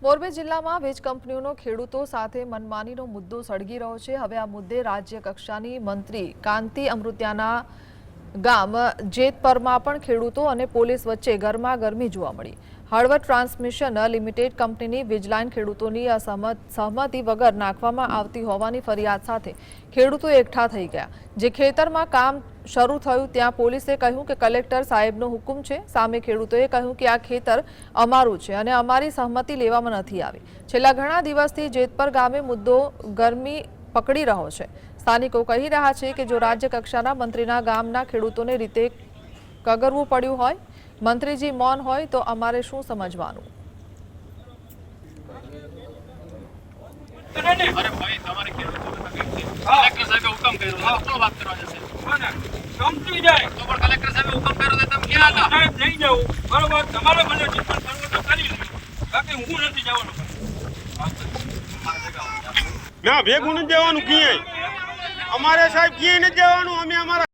મોરબી જિલ્લામાં વીજ કંપનીઓનો ખેડૂતો સાથે મનમાનીનો મુદ્દો સળગી રહ્યો છે। હવે આ મુદ્દે રાજ્ય કક્ષાની મંત્રી કાંતિ અમૃતિયાના ગામ જેતપરમાં પણ ખેડૂતો અને પોલીસ વચ્ચે ગરમાગરમી જોવા મળી। હળવદ ટ્રાન્સમિશન લિમિટેડ કંપનીની વીજલાઇન ખેડૂતોની સહમતિ વગર નાખવામાં આવતી હોવાની ફરિયાદ સાથે ખેડૂતો એકઠા થઈ ગયા। જે ખેતરમાં કામ શરૂ થયું ત્યાં પોલીસે કહ્યું કે કલેક્ટર સાહેબનો હુકમ છે। સામે ખેડૂતોએ કહ્યું કે આ ખેતર અમારું છે અને અમારી સહમતિ લેવામાં નથી આવી। છેલ્લા ઘણા દિવસથી જેતપર ગામે મુદ્દો ગરમી પકડી રહ્યો છે। સ્થાનિકો કહી રહ્યા છે કે જો રાજ્ય કક્ષાના મંત્રીના ગામના ખેડૂતોને રીતે કગરવું પડ્યું હોય, મંત્રીજી મૌન હોય તો અમારે શું સમજવાનું? अरे भाई તમારે કલેક્ટર સાહેબે હુકમ કર્યો તો વાત કરવા જશે સમજી જાય તો પણ કલેક્ટર સાહેબે હુકમ કર્યો તો તમે ક્યાં હતા? સાહેબ નહીં જાવ બરોબર, તમારે મને ડિસ્કસ કરવો તો કરી લ્યો, બાકી હું નથી જવાનો। ના ભેગું નથી જવાનું ક્યાંય, અમારે સાહેબ ક્યાંય નથી જવાનું, અમે અમારા